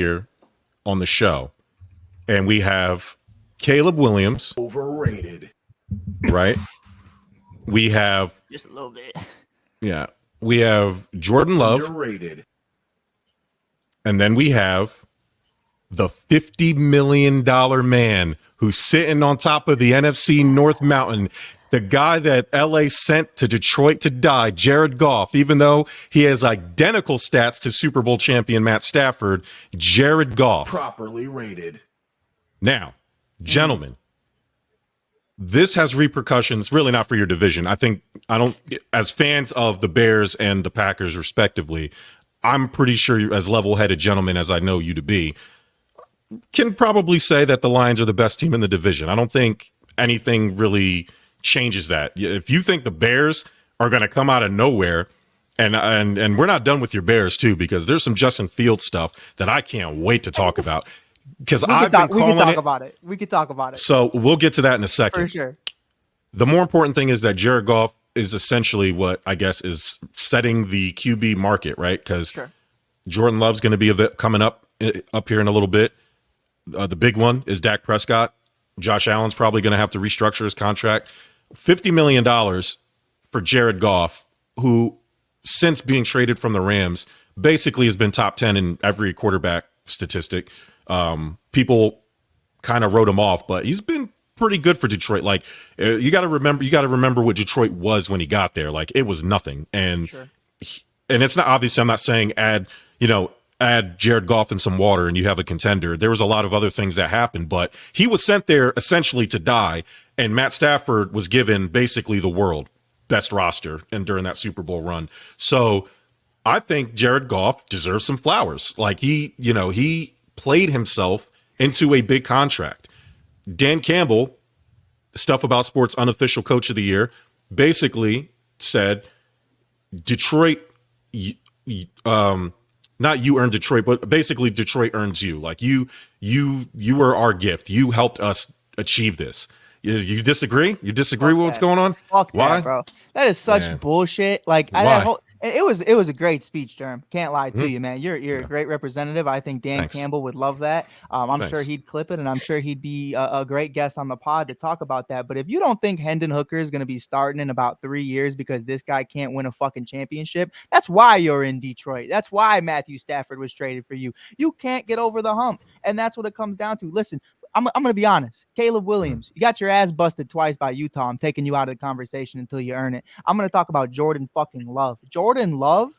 here on the show, and we have Caleb Williams, overrated, right? We have just a little bit. Yeah, we have Jordan Love, underrated, and then we have the $50 million man who's sitting on top of the NFC North Mountain, the guy that LA sent to Detroit to die, Jared Goff, even though he has identical stats to Super Bowl champion Matt Stafford, Jared Goff. properly rated. Now, gentlemen, this has repercussions, really not for your division. As fans of the Bears and the Packers respectively, I'm pretty sure you're as level-headed gentlemen as I know you to be, can probably say that the Lions are the best team in the division. I don't think anything really changes that. If you think the Bears are going to come out of nowhere, and we're not done with your Bears too, because there's some Justin Fields stuff that I can't wait to talk about. Because we can talk about it. We could talk about it. So we'll get to that in a second. For sure. The more important thing is that Jared Goff is essentially what I guess is setting the QB market, right? Because Jordan Love's going to be coming up here in a little bit. The big one is Dak Prescott. Josh Allen's probably going to have to restructure his contract. $50 million for Jared Goff, who, since being traded from the Rams, basically has been top 10 in every quarterback statistic. People kind of wrote him off, but he's been pretty good for Detroit. Like, you got to remember what Detroit was when he got there. Like, it was nothing. And and it's not, obviously I'm not saying add Jared Goff in some water and you have a contender. There was a lot of other things that happened, but he was sent there essentially to die. And Matt Stafford was given basically the world best roster and during that Super Bowl run. So I think Jared Goff deserves some flowers. Like, he played himself into a big contract. Dan Campbell, Stuff About Sports unofficial coach of the year, basically said Detroit, not you earned Detroit, but basically Detroit earns you. Like, you were our gift. You helped us achieve this. You disagree? You disagree with what's going on? Fuck Why? that, bro. That is such bullshit. Like, it was a great speech, Derm. Can't lie to you, man. You're a great representative. I think Dan Campbell would love that. I'm sure he'd clip it, and I'm sure he'd be a great guest on the pod to talk about that. But if you don't think Hendon Hooker is going to be starting in about 3 years because this guy can't win a fucking championship, that's why you're in Detroit. That's why Matthew Stafford was traded for you. You can't get over the hump, and that's what it comes down to. Listen, I'm going to be honest. Caleb Williams, you got your ass busted twice by Utah. I'm taking you out of the conversation until you earn it. I'm going to talk about Jordan fucking Love. Jordan Love,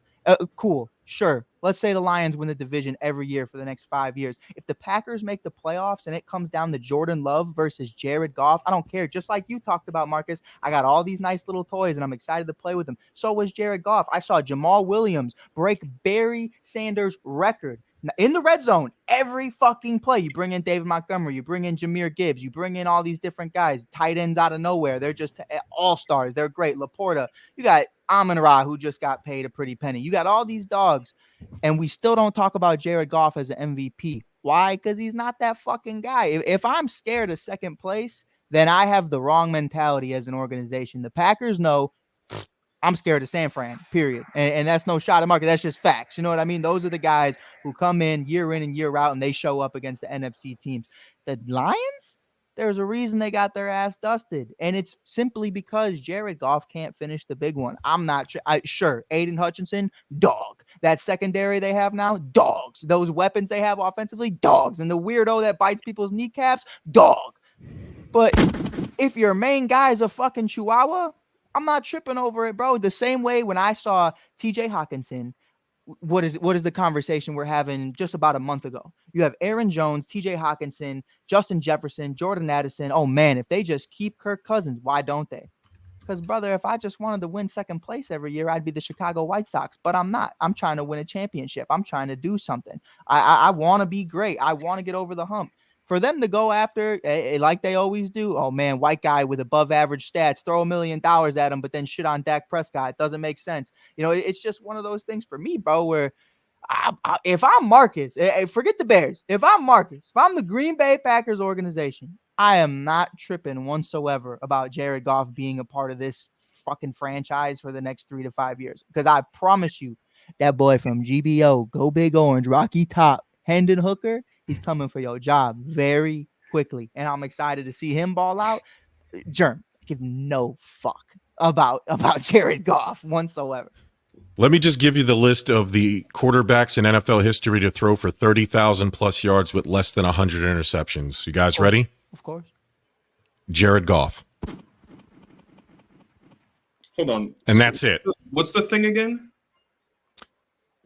cool, sure. Let's say the Lions win the division every year for the next 5 years. If the Packers make the playoffs and it comes down to Jordan Love versus Jared Goff, I don't care. Just like you talked about, Marcus, I got all these nice little toys and I'm excited to play with them. So was Jared Goff. I saw Jamal Williams break Barry Sanders' record in the red zone every fucking play. You bring in David Montgomery, you bring in Jahmyr Gibbs, you bring in all these different guys, tight ends out of nowhere. They're just all-stars. They're great. Laporta. You got Amon-Ra, who just got paid a pretty penny. You got all these dogs, and we still don't talk about Jared Goff as an MVP. Why? Because he's not that fucking guy. If I'm scared of second place, then I have the wrong mentality as an organization. The Packers know I'm scared of San Fran, period. And that's no shot at market. That's just facts. You know what I mean? Those are the guys who come in and year out, and they show up against the NFC teams. The Lions, there's a reason they got their ass dusted. And it's simply because Jared Goff can't finish the big one. I'm not sure. Aiden Hutchinson, dog. That secondary they have now, dogs. Those weapons they have offensively, dogs. And the weirdo that bites people's kneecaps, dog. But if your main guy is a fucking chihuahua, I'm not tripping over it, bro. The same way when I saw TJ Hawkinson, what is the conversation we're having just about a month ago? You have Aaron Jones, TJ Hawkinson, Justin Jefferson, Jordan Addison. Oh, man, if they just keep Kirk Cousins, why don't they? Because, brother, if I just wanted to win second place every year, I'd be the Chicago White Sox. But I'm not. I'm trying to win a championship. I'm trying to do something. I want to be great. I want to get over the hump. For them to go after, like they always do, oh, man, white guy with above average stats, throw $1 million at him, but then shit on Dak Prescott. It doesn't make sense. You know, it's just one of those things for me, bro, where if I'm Marcus, forget the Bears. If I'm Marcus, if I'm the Green Bay Packers organization, I am not tripping whatsoever about Jared Goff being a part of this fucking franchise for the next 3 to 5 years. Because I promise you, that boy from GBO, Go Big Orange, Rocky Top, Hendon Hooker, he's coming for your job very quickly. And I'm excited to see him ball out. Germ, give no fuck about Jared Goff whatsoever. Let me just give you the list of the quarterbacks in NFL history to throw for 30,000 plus yards with less than 100 interceptions. You guys ready? Of course. Jared Goff. Hold on. And that's it. What's the thing again?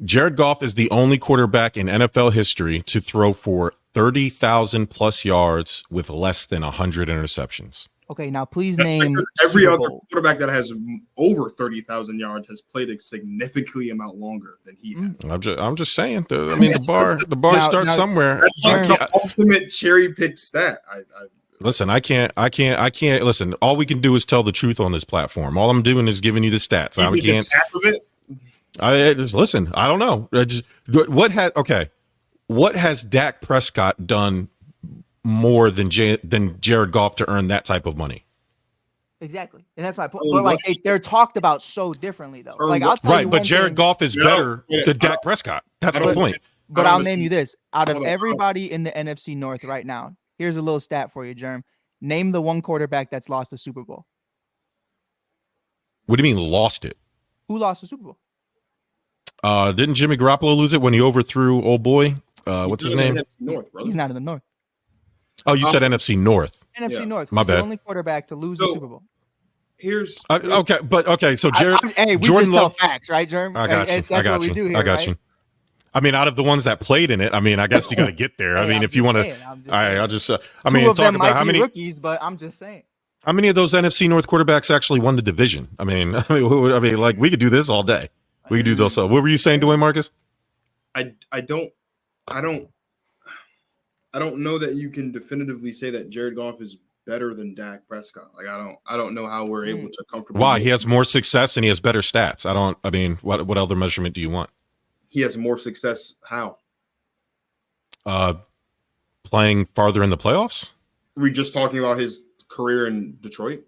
Jared Goff is the only quarterback in NFL history to throw for 30,000 plus yards with less than 100 interceptions. Okay, now please name every other quarterback that has over 30,000 yards has played a significantly amount longer than he has. I'm just saying. I mean, the bar starts somewhere. That's like the ultimate cherry picked stat. Listen, I can't. Listen, all we can do is tell the truth on this platform. All I'm doing is giving you the stats. I can't. Half of it. I just listen. I don't know. What has Dak Prescott done more than Jared Goff to earn that type of money? Exactly, and that's my point. But like they're talked about so differently, though. Like I'll tell you but Jared Goff is better than Dak Prescott. That's the point. But I'll name you this: out of everybody in the NFC North right now, here's a little stat for you, Germ. Name the one quarterback that's lost a Super Bowl. What do you mean lost it? Who lost the Super Bowl? Didn't Jimmy Garoppolo lose it when he overthrew old boy? What's his name? North, he's not in the North. Oh, you said NFC North. NFC North. My bad. The only quarterback to lose the Super Bowl. So Jared. We Jordan just tell facts, right, Germ? I got you. That's what we do here. I got you. I mean, out of the ones that played in it, I mean, I guess you got to get there. I mean, if you want to, I'll just. I mean, talk about how many rookies, but I'm just saying. How many of those NFC North quarterbacks actually won the division? I mean, like we could do this all day. We could do those. What were you saying, Dwayne Marcus? I don't know that you can definitively say that Jared Goff is better than Dak Prescott. Like I don't know how we're able to comfortably. Why? He has more success and he has better stats. I mean, what other measurement do you want? He has more success how? Playing farther in the playoffs? Are we just talking about his career in Detroit?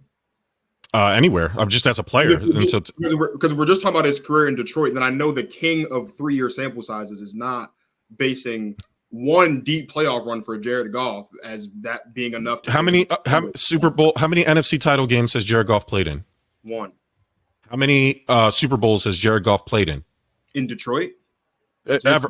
Anywhere. I'm just as a player. Because we're just talking about his career in Detroit. Then I know the king of 3-year sample sizes is not basing one deep playoff run for Jared Goff as that being enough. How many NFC title games has Jared Goff played in? One. How many Super Bowls has Jared Goff played in? In Detroit?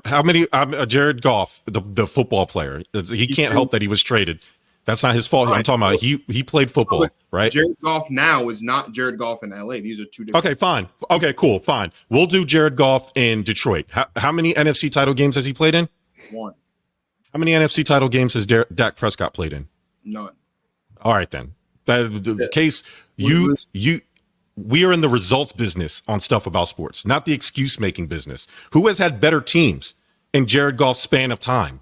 How many? Jared Goff, the football player. He can't help that he was traded. That's not his fault. I'm talking about he played football, right? Jared Goff now is not Jared Goff in LA. These are two different. Okay, fine. Okay, cool, fine. We'll do Jared Goff in Detroit. How many NFC title games has he played in? One. How many NFC title games has Dak Prescott played in? None. All right, then. Case we are in the results business on Stuff About Sports, not the excuse-making business. Who has had better teams in Jared Goff's span of time?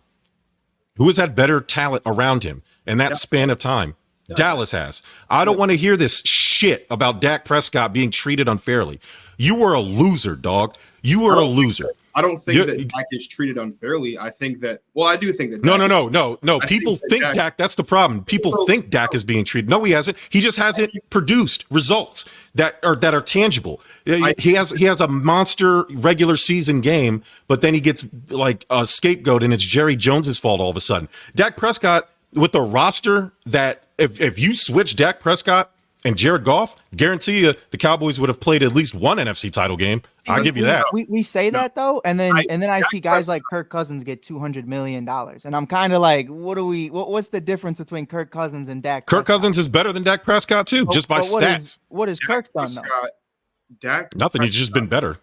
Who has had better talent around him in that span of time? Dallas has. I don't want to hear this shit about Dak Prescott being treated unfairly. You were a loser, dog. You were a loser. I don't think that Dak is treated unfairly. I think that. Well, I do think that. No. People think Dak. That's the problem. People think Dak is being treated. No, he hasn't. He just hasn't produced results that are tangible. He has a monster regular season game, but then he gets like a scapegoat, and it's Jerry Jones's fault all of a sudden. Dak Prescott with the roster that if you switch Dak Prescott and Jared Goff, guarantee you the Cowboys would have played at least one NFC title game. I'll give you that. We say that though, and then I see guys like Kirk Cousins get $200 million, and I'm kind of like, what's the difference between Kirk Cousins and Dak Prescott? Kirk Cousins is better than Dak Prescott too, just by stats. What has Kirk done though? Nothing. He's just been better.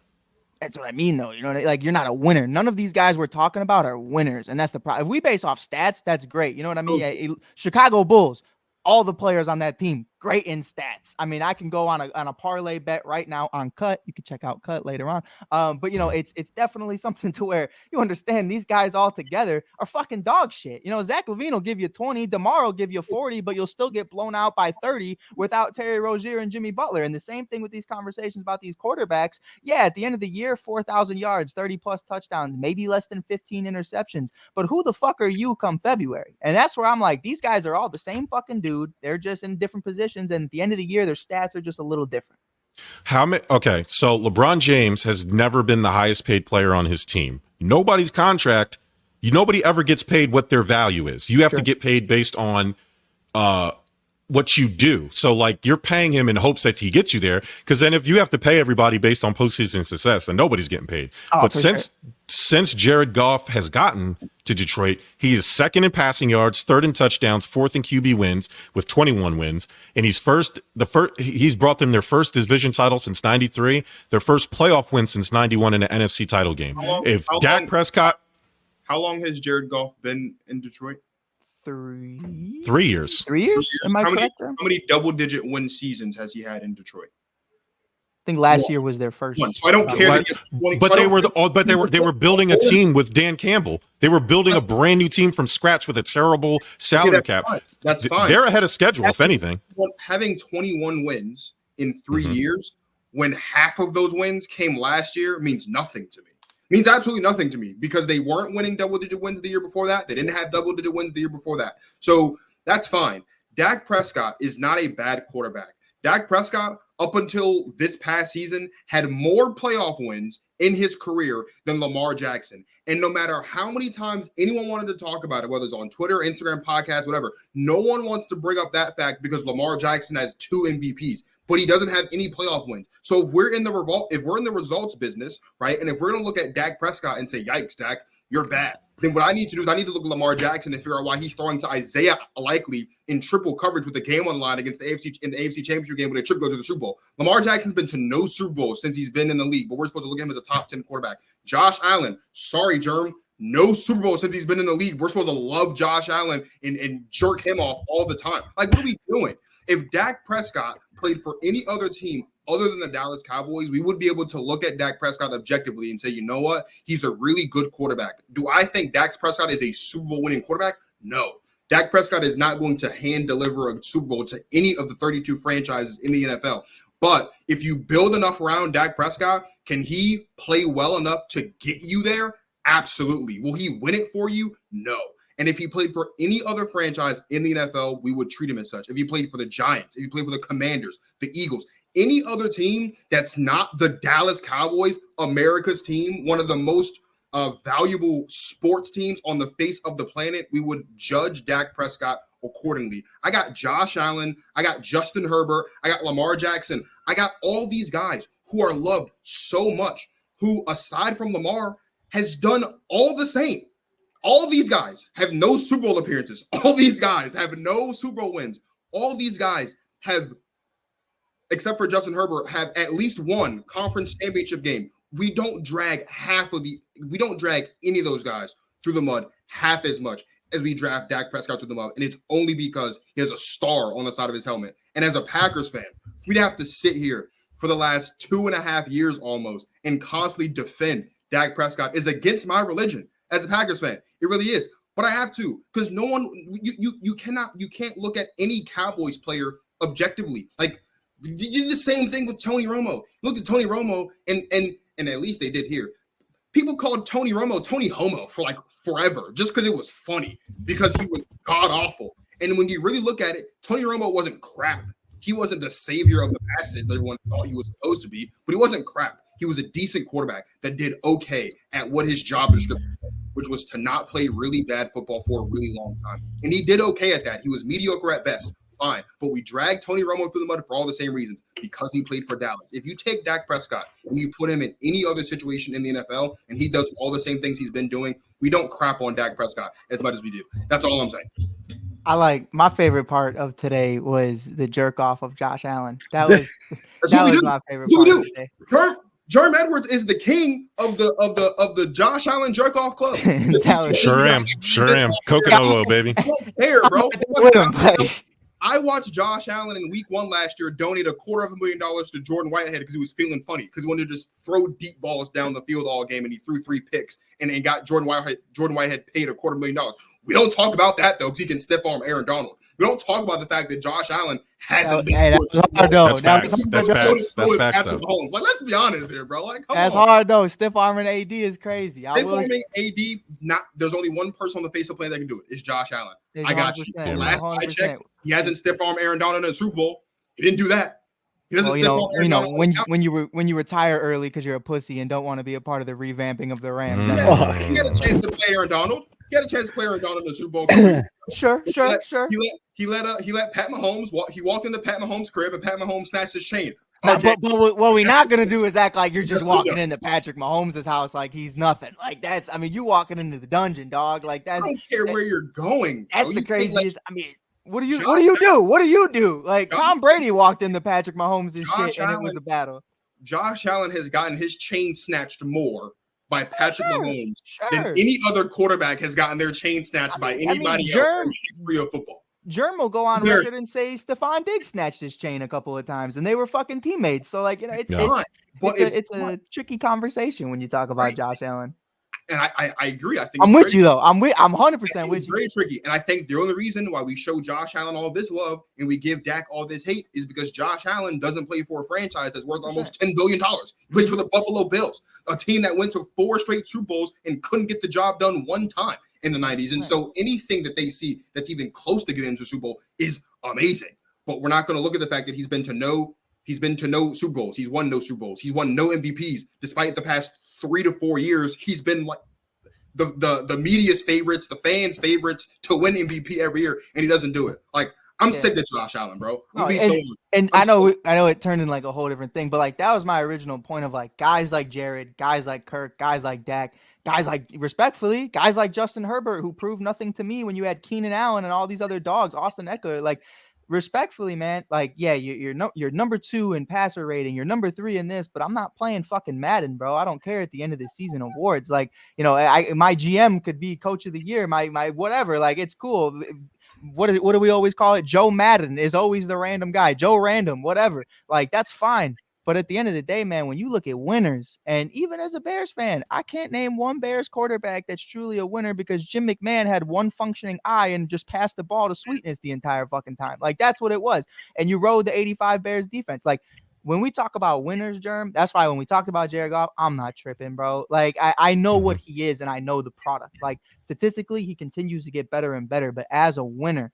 That's what I mean, though. You know, like you're not a winner. None of these guys we're talking about are winners, and that's the problem. If we base off stats, that's great. You know what I mean? Chicago Bulls, all the players on that team, great in stats. I mean, I can go on a parlay bet right now on Cut. You can check out Cut later on. But you know, it's definitely something to where you understand these guys all together are fucking dog shit. You know, Zach LaVine will give you 20, DeMar will give you 40, but you'll still get blown out by 30 without Terry Rozier and Jimmy Butler. And the same thing with these conversations about these quarterbacks. Yeah, at the end of the year, 4,000 yards, 30 plus touchdowns, maybe less than 15 interceptions. But who the fuck are you come February? And that's where I'm like, these guys are all the same fucking dude. They're just in different positions. And at the end of the year, their stats are just a little different. Okay, so LeBron James has never been the highest paid player on his team. Nobody's contract nobody ever gets paid what their value is. You have to get paid based on what you do. So like you're paying him in hopes that he gets you there. Because then if you have to pay everybody based on postseason success, then nobody's getting paid. But since Jared Goff has gotten to Detroit, he is second in passing yards, third in touchdowns, fourth in QB wins with 21 wins, and he's he's brought them their first division title since '93, their first playoff win since '91 in an NFC title game. Prescott, how long has Jared Goff been in Detroit? 3 years. 3 years? Am I correct? How many double-digit win seasons has he had in Detroit? I think last year was their first. So I don't care. But they were building a team with Dan Campbell. They were building a brand new team from scratch with a terrible salary cap. That's fine. They're ahead of schedule, if anything. Having 21 wins in 3 years, when half of those wins came last year, means nothing to me. Means absolutely nothing to me because they weren't winning double-digit wins the year before that. They didn't have double-digit wins the year before that. So that's fine. Dak Prescott is not a bad quarterback. Dak Prescott, up until this past season, had more playoff wins in his career than Lamar Jackson. And no matter how many times anyone wanted to talk about it, whether it's on Twitter, Instagram, podcast, whatever, no one wants to bring up that fact because Lamar Jackson has 2 MVPs, but he doesn't have any playoff wins. So if we're in the results business, right, and if we're going to look at Dak Prescott and say, yikes, Dak, you're bad, then what I need to do is I need to look at Lamar Jackson and figure out why he's throwing to Isaiah Likely in triple coverage with the game on the line against the AFC Championship game when a trip goes to the Super Bowl. Lamar Jackson's been to no Super Bowl since he's been in the league, but we're supposed to look at him as a top 10 quarterback. Josh Allen, sorry, Germ, no Super Bowl since he's been in the league. We're supposed to love Josh Allen and jerk him off all the time. Like, what are we doing? If Dak Prescott played for any other team other than the Dallas Cowboys, we would be able to look at Dak Prescott objectively and say, you know what? He's a really good quarterback. Do I think Dak Prescott is a Super Bowl winning quarterback? No. Dak Prescott is not going to hand deliver a Super Bowl to any of the 32 franchises in the NFL. But if you build enough around Dak Prescott, can he play well enough to get you there? Absolutely. Will he win it for you? No. And if he played for any other franchise in the NFL, we would treat him as such. If he played for the Giants, if he played for the Commanders, the Eagles, any other team that's not the Dallas Cowboys, America's team, one of the most valuable sports teams on the face of the planet, we would judge Dak Prescott accordingly. I got Josh Allen. I got Justin Herbert. I got Lamar Jackson. I got all these guys who are loved so much, who, aside from Lamar, has done all the same. All these guys have no Super Bowl appearances. All these guys have no Super Bowl wins. All these guys have, except for Justin Herbert, have at least one conference championship game. We don't drag any of those guys through the mud half as much as we draft Dak Prescott through the mud. And it's only because he has a star on the side of his helmet. And as a Packers fan, we'd have to sit here for the last 2.5 years almost and constantly defend Dak Prescott is against my religion as a Packers fan. It really is. But I have to, because no one, you can't look at any Cowboys player objectively. Like, you did the same thing with Tony Romo. Look at Tony Romo, and at least they did here. People called Tony Romo Tony Homo for like forever, just because it was funny, because he was god awful. And when you really look at it, Tony Romo wasn't crap. He wasn't the savior of the masses that everyone thought he was supposed to be, but he wasn't crap. He was a decent quarterback that did okay at what his job description was, which was to not play really bad football for a really long time. And he did okay at that. He was mediocre at best. Fine. But we dragged Tony Romo through the mud for all the same reasons, because he played for Dallas. If you take Dak Prescott and you put him in any other situation in the NFL and he does all the same things he's been doing, we don't crap on Dak Prescott as much as we do. That's all I'm saying. I like, my favorite part of today was the jerk off of Josh Allen. That was my favorite part of today. Jerm Edwards is the king of the Josh Allen jerk off club. Sure am. Coconut oil, baby. Here, bro. I watched Josh Allen in week 1 last year donate $250,000 to Jordan Whitehead because he was feeling funny, because he wanted to just throw deep balls down the field all game, and he threw 3 picks and got Jordan Whitehead paid $250,000. We don't talk about that though, because he can stiff arm Aaron Donald. We don't talk about the fact that Josh Allen hasn't been. That's facts. That's facts though. Like, let's be honest here, bro. Like, that's hard though. Stiff arming AD is crazy. Stiff arming AD, there's only one person on the face of the planet that can do it. It's Josh Allen. I got you. The last I checked, he hasn't stiff armed Aaron Donald in a Super Bowl. He didn't do that. He doesn't stiff arm Aaron Donald. When you retire early because you're a pussy and don't want to be a part of the revamping of the Rams. He had a chance to play Aaron Donald. He had a chance to play Arizona in the Super Bowl. Sure. He let Pat Mahomes walk. He walked into Pat Mahomes' crib, and Pat Mahomes snatched his chain. But what we're not gonna do is act like you're just walking into Patrick Mahomes' house like he's nothing. Like that's, I mean, you walking into the dungeon, dog. Like that's. I don't care where you're going. That's the craziest. I mean, what do you do? What do you do? Like Tom Brady walked into Patrick Mahomes' shit, and it was a battle. Josh Allen has gotten his chain snatched more by Patrick Mahomes than any other quarterback has gotten their chain snatched by anybody else in the history of football. Germ will go on record and say Stephon Diggs snatched his chain a couple of times, and they were fucking teammates. So, like, you know, it's a tricky conversation when you talk about Josh Allen. And I agree. I think I'm with you though. I'm 100% with you. Very tricky. And I think the only reason why we show Josh Allen all this love and we give Dak all this hate is because Josh Allen doesn't play for a franchise that's worth almost $10 billion. He plays for the Buffalo Bills, a team that went to 4 straight Super Bowls and couldn't get the job done one time in the 90s. And so anything that they see that's even close to getting to Super Bowl is amazing. But we're not going to look at the fact that he's been to no Super Bowls. He's won no Super Bowls. He's won no MVPs. Despite the past 3 to 4 years, he's been like the media's favorites, the fans' favorites to win MVP every year, and he doesn't do it. Like, I'm sick of Josh Allen, bro. I know it turned in like a whole different thing, but like that was my original point of like guys like Jared, guys like Kirk, guys like Dak, guys like, respectfully, guys like Justin Herbert, who proved nothing to me when you had Keenan Allen and all these other dogs, Austin Eckler, like, respectfully, man, like, yeah, you're number 2 in passer rating, you're number 3 in this, but I'm not playing fucking Madden, bro. I don't care at the end of the season awards. Like, you know, my GM could be coach of the year, my whatever. Like, it's cool. What do we always call it? Joe Madden is always the random guy. Joe Random, whatever. Like, that's fine. But at the end of the day, man, when you look at winners, and even as a Bears fan, I can't name one Bears quarterback that's truly a winner because Jim McMahon had one functioning eye and just passed the ball to Sweetness the entire fucking time. Like, that's what it was. And you rode the 85 Bears defense. Like, when we talk about winners, Germ, that's why when we talked about Jared Goff, I'm not tripping, bro. Like, I know what he is and I know the product. Like, statistically, he continues to get better and better. But as a winner,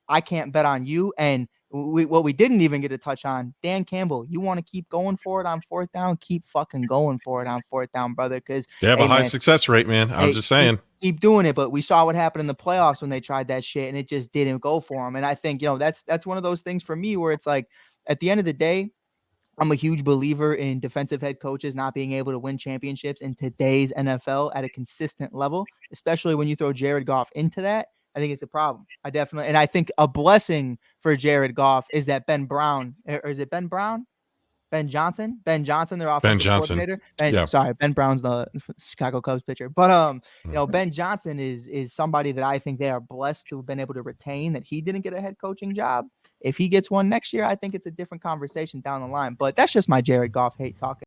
I can't bet on you. And what we didn't even get to touch on, Dan Campbell, you want to keep going for it on 4th down? Keep fucking going for it on 4th down, brother, because they have a high success rate, man. I'm just saying. Keep doing it, but we saw what happened in the playoffs when they tried that shit, and it just didn't go for them. And I think, you know, that's one of those things for me where it's like, at the end of the day, I'm a huge believer in defensive head coaches not being able to win championships in today's NFL at a consistent level, especially when you throw Jared Goff into that. I think it's a problem. And I think a blessing for Jared Goff is that Ben Brown, or is it Ben Brown? Ben Johnson, their offensive coordinator. Ben Brown's the Chicago Cubs pitcher. But you know, Ben Johnson is somebody that I think they are blessed to have been able to retain, that he didn't get a head coaching job. If he gets one next year, I think it's a different conversation down the line. But that's just my Jared Goff hate talking.